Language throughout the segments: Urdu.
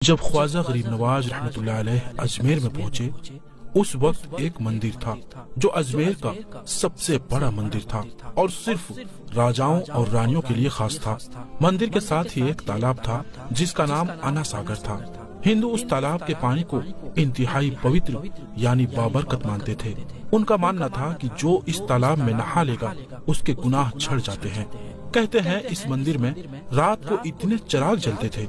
جب خواجہ غریب نواز رحمت اللہ علیہ اجمیر میں پہنچے، اس وقت ایک مندر تھا جو اجمیر کا سب سے بڑا مندر تھا اور صرف راجاؤں اور رانیوں کے لیے خاص تھا۔ مندر کے ساتھ ہی ایک تالاب تھا جس کا نام انا ساگر تھا۔ ہندو اس تالاب کے پانی کو انتہائی پوتر یعنی بابرکت مانتے تھے۔ ان کا ماننا تھا کہ جو اس تالاب میں نہا لے گا اس کے گناہ چھڑ جاتے ہیں۔ کہتے ہیں اس مندر میں رات کو اتنے چراغ جلتے تھے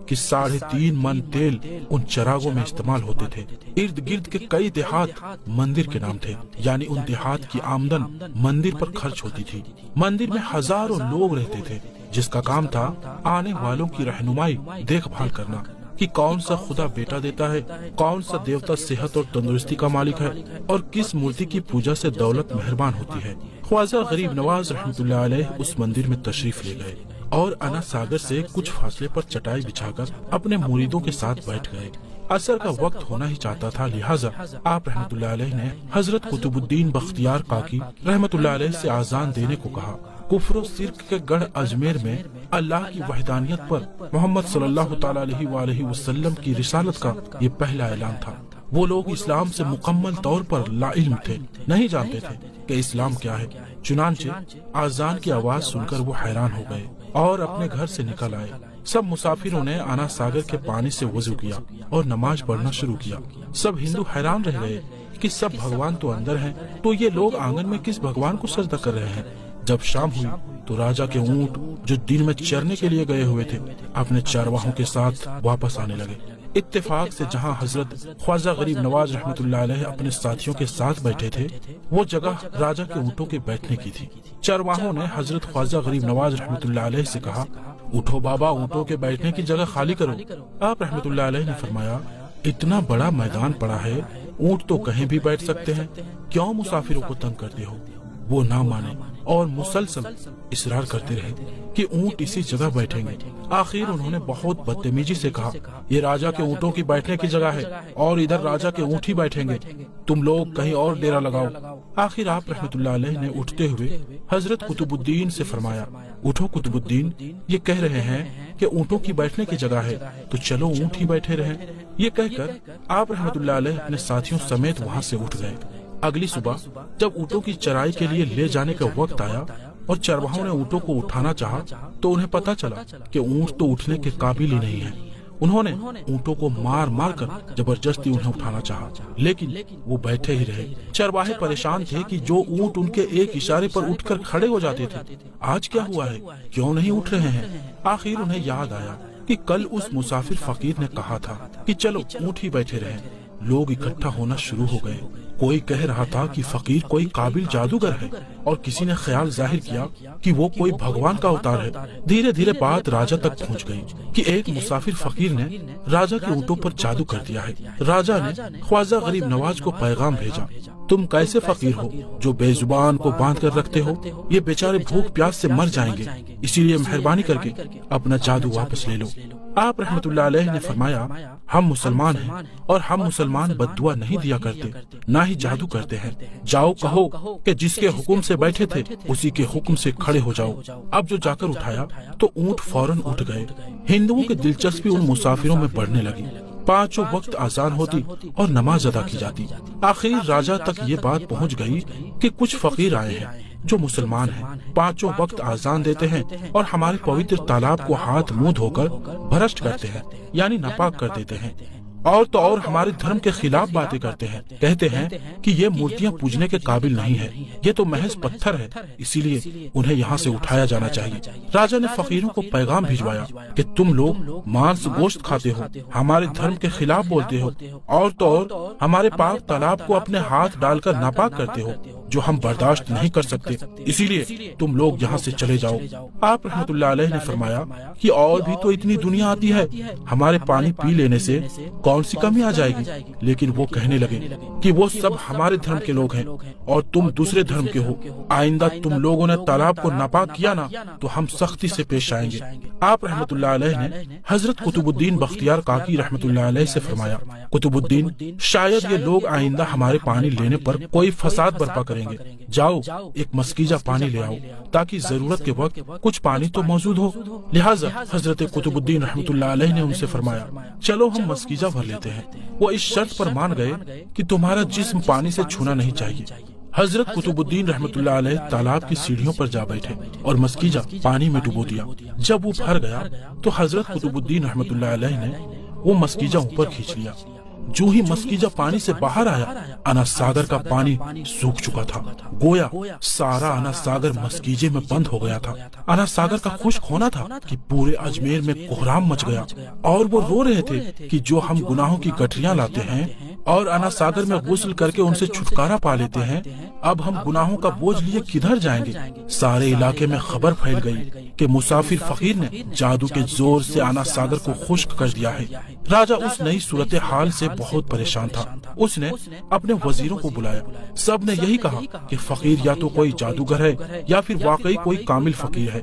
کہ 3.5 من تیل ان چراغوں میں استعمال ہوتے تھے۔ ارد گرد کے کئی دیہات مندر کے نام تھے، یعنی ان دیہات کی آمدن مندر پر خرچ ہوتی تھی۔ مندر میں ہزاروں لوگ رہتے تھے جس کا کام تھا آنے والوں کی رہنمائی دیکھ بھال کرنا کہ کون سا خدا بیٹا دیتا ہے، کون سا دیوتا صحت اور تندرستی کا مالک ہے اور کس مورتی کی پوجا سے دولت مہربان ہوتی ہے۔ خواجہ غریب نواز رحمت اللہ علیہ اس مندر میں تشریف لے گئے اور انا ساگر سے کچھ فاصلے پر چٹائی بچھا کر اپنے مریدوں کے ساتھ بیٹھ گئے۔ عصر کا وقت ہونا ہی چاہتا تھا، لہٰذا آپ رحمت اللہ علیہ نے حضرت قطب الدین بختیار کاکی رحمت اللہ علیہ سے آذان دینے کو کہا۔ کفر و شرک کے گڑھ اجمیر میں اللہ کی وحدانیت پر محمد صلی اللہ تعالی علیہ وآلہ وسلم کی رسالت کا یہ پہلا اعلان تھا۔ وہ لوگ اسلام سے مکمل طور پر لا علم تھے، نہیں جانتے تھے کہ اسلام کیا ہے۔ چنانچہ آذان کی آواز سن کر وہ حیران ہو گئے اور اپنے گھر سے نکل آئے۔ سب مسافروں نے انا ساگر کے پانی سے وضو کیا اور نماز پڑھنا شروع کیا۔ سب ہندو حیران رہ گئے کہ سب بھگوان تو اندر ہیں، تو یہ لوگ آنگن میں کس بھگوان کو سجدہ کر رہے ہیں۔ جب شام ہوئی تو راجا کے اونٹ جو دن میں چرنے کے لیے گئے ہوئے تھے اپنے چارواہوں کے ساتھ واپس آنے لگے۔ اتفاق سے جہاں حضرت خواجہ غریب نواز رحمت اللہ علیہ اپنے ساتھیوں کے ساتھ بیٹھے تھے وہ جگہ راجا کے اونٹوں کے بیٹھنے کی تھی۔ چارواہوں نے حضرت خواجہ غریب نواز رحمت اللہ علیہ سے کہا، اٹھو بابا، اونٹوں کے بیٹھنے کی جگہ خالی کرو۔ آپ رحمت اللہ علیہ نے فرمایا، اتنا بڑا میدان پڑا ہے، اونٹ تو کہیں بھی بیٹھ سکتے ہیں، کیوں مسافروں کو تنگ کرتے ہو؟ وہ نہ مانے اور مسلسل اصرار کرتے رہے کہ اونٹ اسی جگہ بیٹھیں گے۔ آخر انہوں نے بہت بدتمیزی سے کہا، یہ راجا کے اونٹوں کی بیٹھنے کی جگہ ہے اور ادھر راجا کے اونٹ ہی بیٹھیں گے، تم لوگ کہیں اور ڈیرا لگاؤ۔ آخر آپ رحمت اللہ علیہ نے اٹھتے ہوئے حضرت قطب الدین سے فرمایا، اٹھو قطب الدین، یہ کہہ رہے ہیں کہ اونٹوں کی بیٹھنے کی جگہ ہے تو چلو اونٹ ہی بیٹھے رہیں۔ یہ کہہ کر آپ رحمت اللہ علیہ اپنے ساتھیوں سمیت وہاں سے اٹھ گئے۔ اگلی صبح جب اونٹوں کی چرائی کے لیے لے جانے کا وقت آیا اور چرواہوں نے اونٹوں کو اٹھانا چاہا تو انہیں پتا چلا کہ اونٹ تو اٹھنے کے قابل ہی نہیں ہے۔ انہوں نے اونٹوں کو مار مار کر زبردستی انہیں اٹھانا چاہا لیکن وہ بیٹھے ہی رہے۔ چرواہے پریشان تھے کہ جو اونٹ ان کے ایک اشارے پر اٹھ کر کھڑے ہو جاتے تھے آج کیا ہوا ہے، کیوں نہیں اٹھ رہے ہیں؟ آخر انہیں یاد آیا کہ کل اس مسافر فقیر نے کہا تھا کہ چلو اونٹ ہی بیٹھے رہیں۔ لوگ اکٹھا ہونا شروع ہو گئے۔ کوئی کہہ رہا تھا کہ فقیر کوئی قابل جادوگر ہے اور کسی نے خیال ظاہر کیا کہ وہ کوئی بھگوان کا اوتار ہے۔ دھیرے دھیرے بات راجا تک پہنچ گئی کہ ایک مسافر فقیر نے راجا کے اونٹوں پر جادو کر دیا ہے۔ راجا نے خواجہ غریب نواز کو پیغام بھیجا، تم کیسے فقیر ہو جو بے زبان کو باندھ کر رکھتے ہو؟ یہ بیچارے بھوک پیاس سے مر جائیں گے، اسی لیے مہربانی کر کے اپنا جادو واپس لے لو۔ آپ رحمت اللہ علیہ نے فرمایا، ہم مسلمان ہیں اور ہم مسلمان بد دعا نہیں دیا کرتے، نہ ہی جادو کرتے ہیں۔ جاؤ کہو کہ جس کے حکم سے بیٹھے تھے اسی کے حکم سے کھڑے ہو جاؤ۔ اب جو جا کر اٹھایا تو اونٹ فوراً اٹھ گئے۔ ہندوؤں کی دلچسپی ان مسافروں میں بڑھنے لگی۔ 5 وقت آذان ہوتی اور نماز ادا کی جاتی۔ آخر راجا تک یہ بات پہنچ گئی کہ کچھ فقیر آئے ہیں جو مسلمان ہیں، 5 وقت آذان دیتے ہیں اور ہمارے پوتر تالاب کو ہاتھ منہ دھو کر بھرشٹ کرتے ہیں، یعنی ناپاک کر دیتے ہیں، اور تو اور ہمارے دھرم کے خلاف باتیں کرتے ہیں۔ کہتے ہیں کہ یہ مورتیاں پوجنے کے قابل نہیں ہے، یہ تو محض پتھر ہے، اسی لیے انہیں یہاں سے اٹھایا جانا چاہیے۔ راجا نے فقیروں کو پیغام بھجوایا کہ تم لوگ مانس گوشت کھاتے ہو، ہمارے دھرم کے خلاف بولتے ہو، اور تو اور ہمارے پاک تالاب کو اپنے ہاتھ ڈال کر ناپاک کرتے ہو، جو ہم برداشت نہیں کر سکتے، اسی لیے تم لوگ یہاں سے چلے جاؤ۔ آپ رحمت اللہ علیہ نے فرمایا کہ اور بھی تو اتنی دنیا آتی ہے، ہمارے پانی پی لینے سے کون سی کمی آ جائے گی؟ لیکن وہ کہنے لگے کہ وہ سب ہمارے دھرم کے لوگ ہیں اور تم دوسرے دھرم کے ہو، آئندہ تم لوگوں نے تالاب کو ناپاک کیا نا تو ہم سختی سے پیش آئیں گے۔ آپ رحمت اللہ علیہ نے حضرت قطب الدین بختیار کاکی رحمت اللہ علیہ سے فرمایا، قطب الدین شاید یہ لوگ آئندہ ہمارے پانی لینے پر کوئی فساد برپا کریں گے، جاؤ ایک مسکیجہ پانی لے آؤ تاکہ ضرورت کے وقت کچھ پانی تو موجود ہو۔ لہٰذا حضرت قطب الدین رحمۃ اللہ علیہ نے ان سے فرمایا چلو ہم مسکیجہ بھر لیتے ہیں۔ وہ اس شرط پر مان گئے کہ تمہارا جسم پانی سے چھونا نہیں چاہیے۔ حضرت قطب الدین رحمۃ اللہ علیہ تالاب کی سیڑھیوں پر جا بیٹھے اور مسکیجہ پانی میں ڈبو دیا۔ جب وہ بھر گیا تو حضرت قطب الدین رحمۃ اللہ علیہ نے وہ مسکیجہ اوپر کھینچ لیا۔ جو ہی مسکیجہ پانی سے باہر آیا، انا ساگر کا پانی سوکھ چکا تھا، گویا سارا انا ساگر مسکیجے میں بند ہو گیا تھا۔ انا ساگر کا خشک ہونا تھا کہ پورے اجمیر میں کوہرام مچ گیا، اور وہ رو رہے تھے کہ جو ہم گناہوں کی گٹریاں لاتے ہیں اور انا ساگر میں غسل کر کے ان سے چھٹکارا پا لیتے ہیں، اب ہم گناہوں کا بوجھ لیے کدھر جائیں گے؟ سارے علاقے میں خبر پھیل گئی کہ مسافر فقیر نے جادو کے زور سے انا ساگر کو خشک کر دیا ہے۔ راجہ اس نئی صورتحال سے بہت پریشان تھا۔ اس نے اپنے وزیروں کو بلایا، سب نے یہی کہا کہ فقیر یا تو کوئی جادوگر ہے یا پھر واقعی کوئی کامل فقیر ہے۔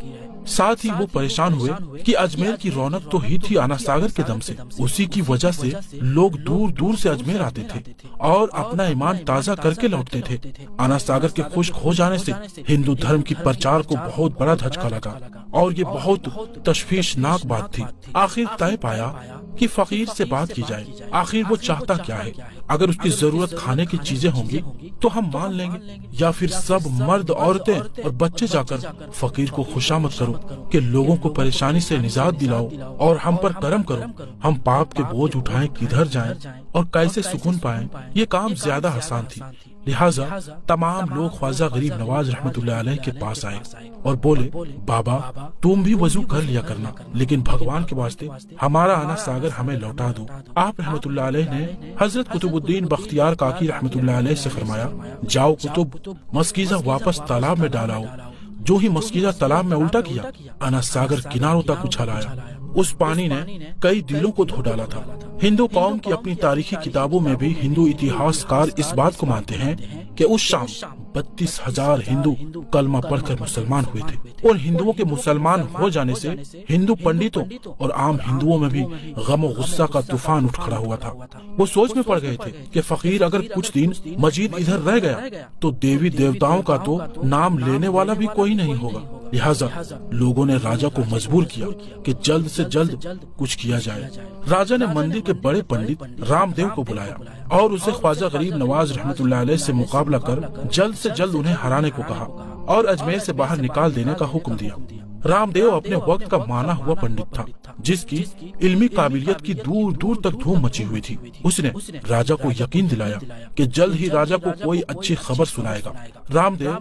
ساتھ ہی وہ پریشان ہوئے کہ اجمیر کی رونق تو ہی تھی انا ساگر کے دم سے، اسی کی وجہ سے لوگ دور دور سے اجمیر آتے تھے اور اپنا ایمان تازہ کر کے لوٹتے تھے۔ انا ساگر کے خشک ہو جانے سے ہندو دھرم کی پرچار کو بہت بڑا دھچکا لگا اور یہ بہت تشویشناک بات تھی۔ آخر طے پایا کہ فقیر سے بات کی جائے، آخر وہ چاہتا کیا ہے؟ اگر اس کی ضرورت کھانے کی چیزیں ہوں گی تو ہم مان لیں گے، یا پھر سب مرد عورتیں اور بچے جا کر فقیر کو خوشامد کرو کہ لوگوں کو پریشانی سے نجات دلاؤ اور ہم پر کرم کرو۔ ہم پاپ کے بوجھ اٹھائیں کدھر جائیں اور کیسے سکون پائیں؟ یہ کام زیادہ آسان تھی۔ لہٰذا تمام لوگ خواجہ غریب نواز رحمۃ اللہ علیہ کے پاس آئے اور بولے بابا تم بھی وضو کر لیا کرنا، لیکن بھگوان کے واسطے ہمارا انا ساگر ہمیں لوٹا دو۔ آپ رحمۃ اللہ علیہ نے حضرت قطب الدین بختیار کاکی رحمۃ اللہ علیہ سے فرمایا جاؤ قطب، مسکیزہ واپس تالاب میں ڈالاؤ۔ جو ہی مسکیزہ تالاب میں الٹا کیا، انا ساگر کناروں تک اچھل آیا۔ اس پانی نے کئی دلوں کو دھو ڈالا تھا۔ ہندو قوم کی اپنی تاریخی کتابوں میں بھی ہندو اتہاس کار اس بات کو مانتے ہیں کہ اس شام 32,000 ہندو کلمہ پڑھ کر مسلمان ہوئے تھے، اور ہندوؤں کے مسلمان ہو جانے سے ہندو پنڈتوں اور عام ہندوؤں میں بھی غم و غصہ کا طوفان اٹھ کھڑا ہوا تھا۔ وہ سوچ میں پڑ گئے تھے کہ فقیر اگر کچھ دن مزید ادھر رہ گیا تو دیوی دیوتاؤں کا تو نام لینے والا بھی کوئی نہیں ہوگا۔ لہٰذا لوگوں نے راجہ کو مجبور کیا کہ جلد سے جلد کچھ کیا جائے۔ راجہ نے مندر کے بڑے پنڈت رام دیو کو بلایا اور اسے خواجہ غریب نواز رحمۃ اللہ علیہ سے مقابلہ کر جلد سے جلد انہیں ہرانے کو کہا اور اجمیر سے باہر نکال دینے کا حکم دیا۔ رام دیو اپنے وقت کا مانا ہوا پنڈت تھا جس کی علمی قابلیت کی دور دور تک دھوم مچی ہوئی تھی۔ اس نے راجہ کو یقین دلایا کہ جلد ہی راجہ کو کوئی اچھی خبر سنائے گا۔ رام دیو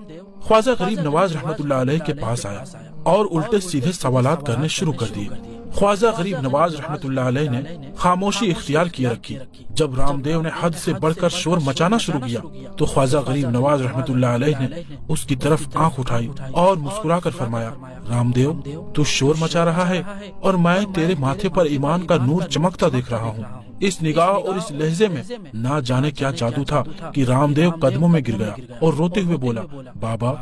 خواجہ غریب نواز رحمۃ اللہ علیہ کے پاس آیا اور الٹے سیدھے سوالات کرنے شروع کر دیے۔ خواجہ غریب نواز رحمۃ اللہ علیہ نے خاموشی اختیار کیے رکھی۔ جب رام دیو نے حد سے بڑھ کر شور مچانا شروع کیا تو خواجہ غریب نواز رحمۃ اللہ علیہ نے اس کی طرف آنکھ اٹھائی اور مسکرا کر فرمایا رام دیو تو شور مچا رہا ہے اور میں تیرے ماتھے پر ایمان کا نور چمکتا دیکھ رہا ہوں۔ اس نگاہ اور اس لہجے میں نہ جانے کیا جادو تھا کہ رام دیو قدموں میں گر گیا اور روتے ہوئے بولا بابا